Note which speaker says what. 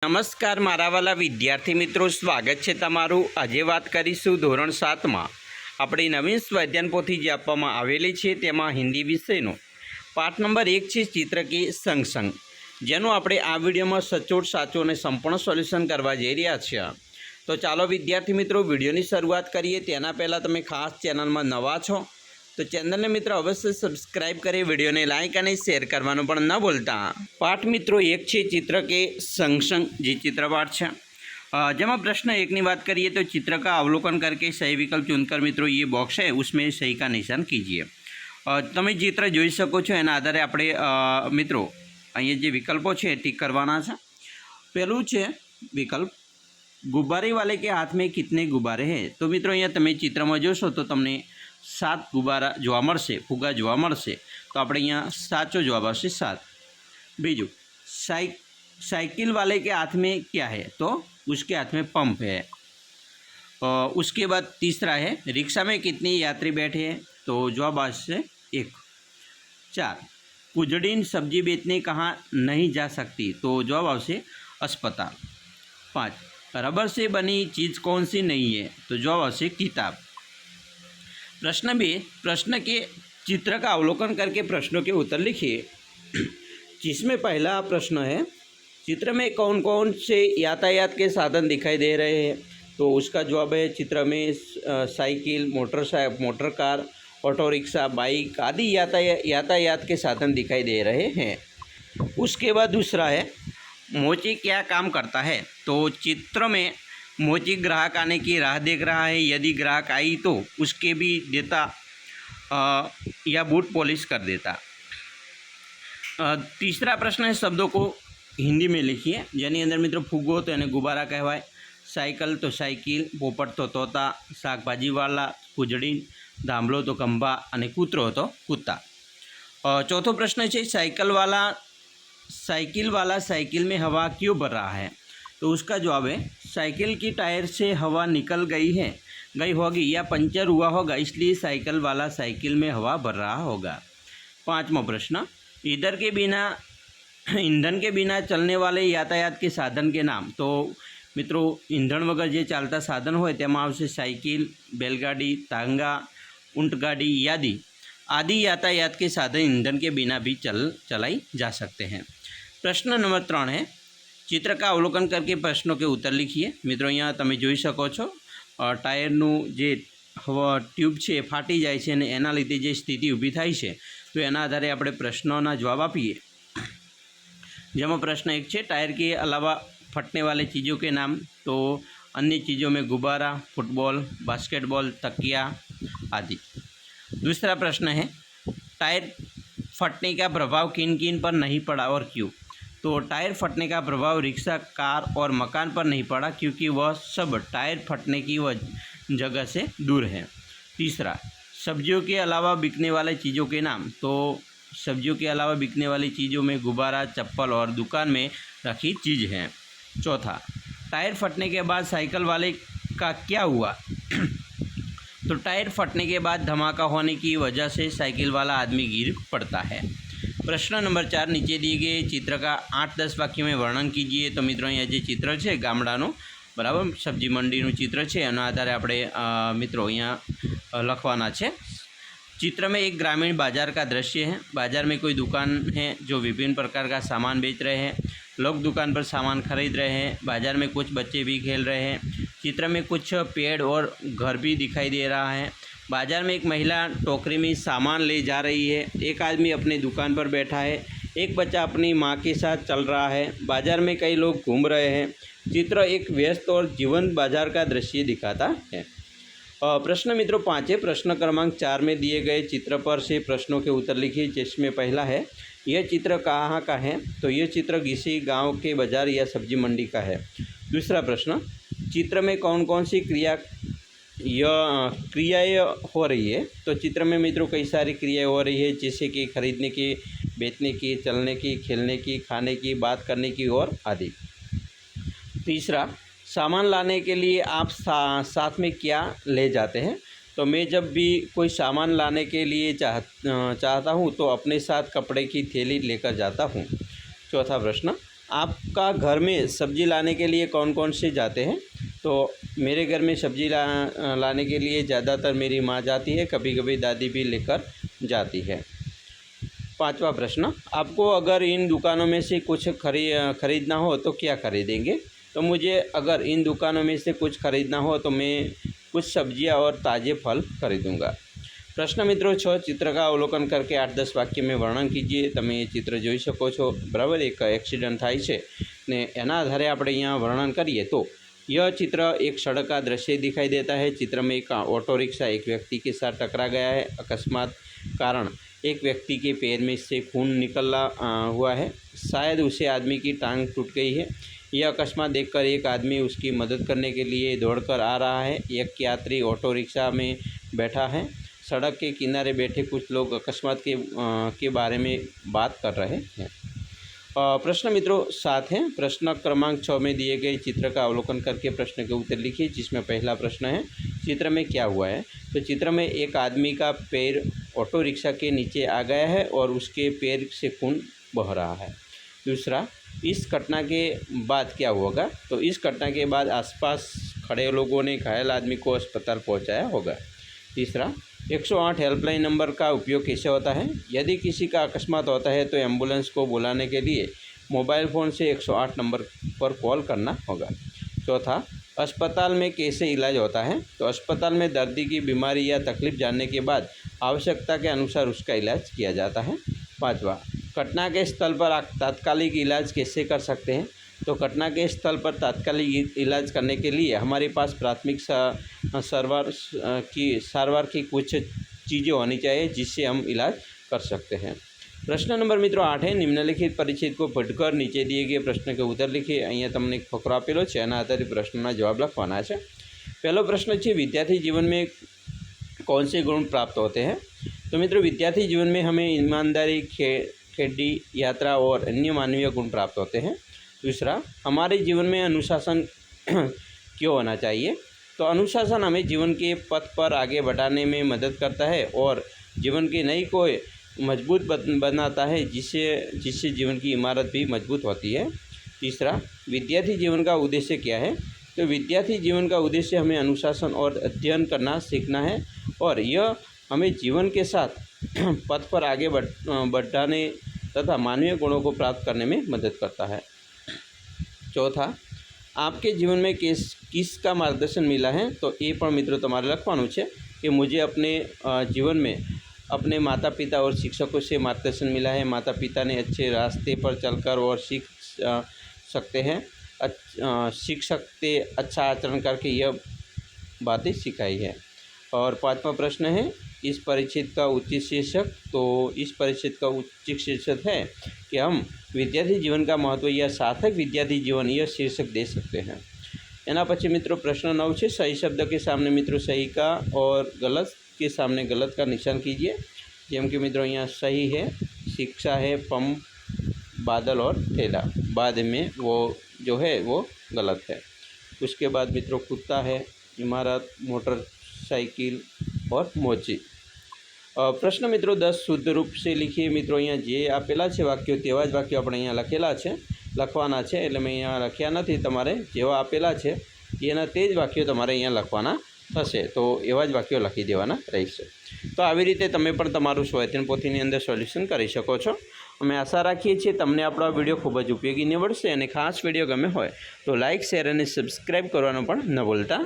Speaker 1: નમસ્કાર મારા વાલા વિદ્યાર્થી મિત્રો, સ્વાગત છે તમારું। આજે વાત કરીશું ધોરણ 7માં આપણી નવીન સ્વાધ્યાયન પોથી જે આપવામાં આવેલી છે તેમાં હિન્દી વિષયનો પાઠ નંબર 1 છે ચિત્ર કે સંગ સંગ, જેનું આપણે આ વિડીયોમાં સચોટ સાચું અને સંપૂર્ણ સોલ્યુશન કરવા જઈ રહ્યા છીએ। તો ચાલો વિદ્યાર્થી મિત્રો વિડીયોની શરૂઆત કરીએ। તેના પહેલાં તમે ખાસ ચેનલમાં નવા છો તો ચેનલને મિત્રો અવશ્ય સબસ્ક્રાઇબ કરી વિડીયોને લાઇક અને શેર કરવાનું પણ ન ભૂલતા। પાઠ મિત્રો 1 છે चित्र के संग संग, જે ચિત્રપાઠ છે જેમાં પ્રશ્न 1 ની વાત કરીએ तो चित्र का अवलोकन करके सही विकल्प चुनकर मित्रों ये बॉक्स है उसमें सही का निशान कीजिए। તમે ચિત્ર જોઈ શકો છો, એના આધારે આપણે મિત્રો અહીંયા જે વિકલ્પો છે ટીક કરવાના છે। પહેલું છે વિકલ્પ गुब्बारे वाले के हाथ में कितने गुब्बारे हैं। तो मित्रों અહીંયા તમે ચિત્રમાં જોશો તો તમને 7 गुब्बारा જોવા મળશે, ફુગ્ગા જોવા મળશે। તો આપણે અહીંયા સાચો જવાબ આવશે 7। બીજું साइकिल वाले के हाथ में क्या है, तो उसके हाथ में पंप है। उसके बाद तीसरा है रिक्शा में कितने यात्री बैठे हैं, तो जवाब आवश्य 1। 4 कुजड़ीन सब्जी बेचने कहाँ नहीं जा सकती, तो जवाब आवश्य अस्पताल। 5 रबर से बनी चीज़ कौन सी नहीं है, तो जवाब आवश्य किताब। प्रश्न 2 प्रश्न के चित्र का अवलोकन करके प्रश्नों के उत्तर लिखिए। जिसमें पहला प्रश्न है चित्र में कौन कौन से यातायात के साधन दिखाई दे रहे हैं, तो उसका जवाब है चित्र में cycle, motor car, auto rickshaw, bike आदि यातायात के साधन दिखाई दे रहे हैं। उसके बाद दूसरा है मोची क्या काम करता है, तो चित्र में मोची ग्राहक आने की राह देख रहा है, यदि ग्राहक आई तो उसके भी देता या बूट पॉलिश कर देता। तीसरा प्रश्न है शब्दों को हिंदी में लिखिए। જેની અંદર મિત્રો ફુગ્ગો તો એને ગુબ્બારા કહેવાય, સાયકલ તો સાયકલ, પોપટ તો તોતા, શાકભાજીવાળા કુજડી, ધાંભલો તો ખંભા અને કૂતરો તો કૂતા। चौथो प्रश्न है साइकिल वाला साइकिल में हवा क्यों भर रहा है, तो उसका जवाब है साइकिल की टायर से हवा निकल गई होगी या पंचर हुआ होगा, इसलिए साइकिल वाला साइकिल में हवा भर रहा होगा। 5वां प्रश्न ईंधन के बिना चलने वाले यातायात के साधन के नाम, तो मित्रों ईंधन वगर जे चालता साधन होय तेमां आवशे साइकिल, बैलगाड़ी, तांगा, ऊंटगाड़ी आदि यातायात के साधन ईंधन के बिना भी चलाई जा सकते हैं। प्रश्न नंबर 3 है चित्र का अवलोकन करके प्रश्नों के उत्तर लिखिए। मित्रों अहींया तमे जोई शको छो टायरनुं जे ट्यूब छे फाटी जाय छे अने एना लीधे जे स्थिति ऊभी थाय छे, तो एना आधारे आपणे प्रश्नोना जवाब आपीए। जेमा प्रश्न 1 है टायर के अलावा फटने वाले चीज़ों के नाम, तो अन्य चीज़ों में गुब्बारा, फुटबॉल, बास्केटबॉल, तकिया आदि। दूसरा प्रश्न है टायर फटने का प्रभाव किन किन पर नहीं पड़ा और क्यों, तो टायर फटने का प्रभाव रिक्शा, कार और मकान पर नहीं पड़ा क्योंकि वह सब टायर फटने की जगह से दूर है। तीसरा सब्जियों के अलावा बिकने वाले चीज़ों के नाम, तो सब्जियों के अलावा बिकने वाली चीज़ों में गुब्बारा, चप्पल और दुकान में रखी चीज़ हैं। चौथा टायर फटने के बाद साइकिल वाले का क्या हुआ, तो टायर फटने के बाद धमाका होने की वजह से साइकिल वाला आदमी गिर पड़ता है। प्रश्न नंबर 4 नीचे दिए गए चित्र का 8-10 वाक्यों में वर्णन कीजिए। तो मित्रों अहींया जे चित्र है गामडानुं बराबर सब्जी मंडीनुं चित्र है, एना आधारे आपणे मित्रों अहींया लखवाना छे। चित्र में एक ग्रामीण बाजार का दृश्य है। बाजार में कोई दुकान है जो विभिन्न प्रकार का सामान बेच रहे हैं, लोग दुकान पर सामान खरीद रहे हैं, बाजार में कुछ बच्चे भी खेल रहे हैं। चित्र में कुछ पेड़ और घर भी दिखाई दे रहा है। बाजार में एक महिला टोकरी में सामान ले जा रही है, एक आदमी अपनी दुकान पर बैठा है, एक बच्चा अपनी माँ के साथ चल रहा है, बाजार में कई लोग घूम रहे हैं। चित्र एक व्यस्त और जीवंत बाजार का दृश्य दिखाता है। प्रश्न मित्रों 5 है प्रश्न क्रमांक 4 में दिए गए चित्र पर से प्रश्नों के उत्तर लिखिए। जिसमें पहला है यह चित्र कहाँ का है, तो यह चित्र किसी गांव के बाजार या सब्जी मंडी का है। दूसरा प्रश्न चित्र में कौन कौन सी क्रियाएँ हो रही है, तो चित्र में मित्रों कई सारी क्रियाएँ हो रही है, जैसे कि खरीदने की, बेचने की, चलने की, खेलने की, खाने की, बात करने की और आदि। तीसरा सामान लाने के लिए आप साथ में क्या ले जाते हैं, तो मैं जब भी कोई सामान लाने के लिए चाहता हूँ तो अपने साथ कपड़े की थैली लेकर जाता हूँ। चौथा प्रश्न आपका घर में सब्जी लाने के लिए कौन कौन से जाते हैं? तो मेरे घर में सब्जी लाने के लिए ज़्यादातर मेरी माँ जाती है, कभी कभी दादी भी लेकर जाती है। 5वां प्रश्न, आपको अगर इन दुकानों में से कुछ खरीदना हो तो क्या खरीदेंगे? तो मुझे अगर इन दुकानों में से कुछ खरीदना हो तो मैं कुछ सब्जियां और ताज़े फल खरीदूंगा। प्रश्न मित्रों 6, चित्र का अवलोकन करके 8-10 वाक्य में वर्णन कीजिए। તમે ये चित्र જોઈ શકો છો, बराबर। एक एक्सीडेंट થાય છે ने એના આધારે આપણે અહીંયા વર્ણન કરીએ तो यह चित्र एक सड़क का दृश्य दिखाई देता है। चित्र में एक ऑटो रिक्शा एक व्यक्ति के साथ टकरा गया है। अकस्मात कारण एक व्यक्ति के पैर में से खून निकला हुआ है, शायद उसे आदमी की टांग टूट गई है। यह अकस्मात देखकर एक आदमी उसकी मदद करने के लिए दौड़कर आ रहा है। एक यात्री ऑटो रिक्शा में बैठा है। सड़क के किनारे बैठे कुछ लोग अकस्मात के बारे में बात कर रहे हैं। प्रश्न मित्रों 7 है। प्रश्न क्रमांक 6 में दिए गए चित्र का अवलोकन करके प्रश्न के उत्तर लिखिए, जिसमें पहला प्रश्न है, चित्र में क्या हुआ है? तो चित्र में एक आदमी का पैर ऑटो रिक्शा के नीचे आ गया है और उसके पैर से खून बह रहा है। दूसरा, इस घटना के बाद क्या होगा? तो इस घटना के बाद आसपास खड़े लोगों ने घायल आदमी को अस्पताल पहुंचाया होगा। तीसरा, 108 हेल्पलाइन नंबर का उपयोग कैसे होता है? यदि किसी का अकस्मात होता है तो एम्बुलेंस को बुलाने के लिए मोबाइल फ़ोन से 108 नंबर पर कॉल करना होगा। चौथा, अस्पताल में कैसे इलाज होता है? तो अस्पताल में दर्दी की बीमारी या तकलीफ जानने के बाद आवश्यकता के अनुसार उसका इलाज किया जाता है। 5वां, घटना के स्थल पर आप तात्कालिक इलाज कैसे कर सकते हैं? तो घटना के स्थल पर तात्कालिक इलाज करने के लिए हमारे पास प्राथमिक सारवार की कुछ चीज़ें होनी चाहिए जिससे हम इलाज कर सकते हैं। प्रश्न नंबर मित्रों 8 है। निम्नलिखित परिच्छेद को पढ़कर नीचे दिए गए प्रश्न के उत्तर लिखिए। अहींया तमने एक फकरो आपेलो छे, एना आधारे प्रश्नना जवाब लखवाना छे। पहलो प्रश्न है, विद्यार्थी जीवन में कौन से गुण प्राप्त होते हैं? तो मित्रों विद्यार्थी जीवन में हमें ईमानदारी, खेड़ी, यात्रा और अन्य मानवीय गुण प्राप्त होते हैं। दूसरा, हमारे जीवन में अनुशासन क्यों होना चाहिए? तो अनुशासन हमें जीवन के पथ पर आगे बढ़ाने में मदद करता है और जीवन की नई को मजबूत बनाता है, जिससे जीवन की इमारत भी मजबूत होती है। तीसरा, विद्यार्थी जीवन का उद्देश्य क्या है? तो विद्यार्थी जीवन का उद्देश्य हमें अनुशासन और अध्ययन करना सीखना है और यह हमें जीवन के साथ पथ पर आगे बढ़ाने तथा मानवीय गुणों को प्राप्त करने में मदद करता है। चौथा, आपके जीवन में किसका मार्गदर्शन मिला है? तो ये पण मित्रों तमारे लखवानुं छे कि मुझे अपने जीवन में अपने माता पिता और शिक्षकों से मार्गदर्शन मिला है। माता पिता ने अच्छे रास्ते पर चलकर और सीख सकते अच्छा आचरण करके यह बातें सिखाई है। और 5वां प्रश्न है, इस परिच्छेद का उचित शीर्षक। तो इस परिच्छेद का उचित शीर्षक है कि हम विद्यार्थी जीवन का महत्व या सार्थक विद्यार्थी जीवन यह शीर्षक दे सकते हैं। एना पछी मित्रों प्रश्न 9 है। सही शब्द के सामने मित्रों सही का और गलत के सामने गलत का निशान कीजिए। जेम कि मित्रों यहाँ सही है, शिक्षा है, पंप, बादल और थैला। बाद में वो जो है वो गलत है। उसके बाद मित्रों कुत्ता है, इमारत, मोटरसाइकिल और मोची। प्रश्न मित्रों 10 शुद्ध रूप से लिखिए। मित्रों अँ जे आपेला है वाक्यों तेवा ज वाक्यों अपने अँ लखेला है लखवाना है, एटले मैं अँ लख्या नहीं। तमारे जेवा आपेला है एना तेज वाक्यों तमारे अँ लखवाना थशे, तो एवा ज वाक्यों लखी देवाना रहेशे। तो આવી રીતે તમે પણ તમારું સ્વાધ્યાયન પોથીની અંદર સોલ્યુશન કરી શકો છો। અમે આશા રાખીએ છીએ તમને આપણો આ વિડીયો ખૂબ જ ઉપયોગી નીવડશે અને ખાસ વિડીયો ગમે હોય તો લાઇક, શેર અને સબસ્ક્રાઈબ કરવાનું પણ ન ભૂલતા।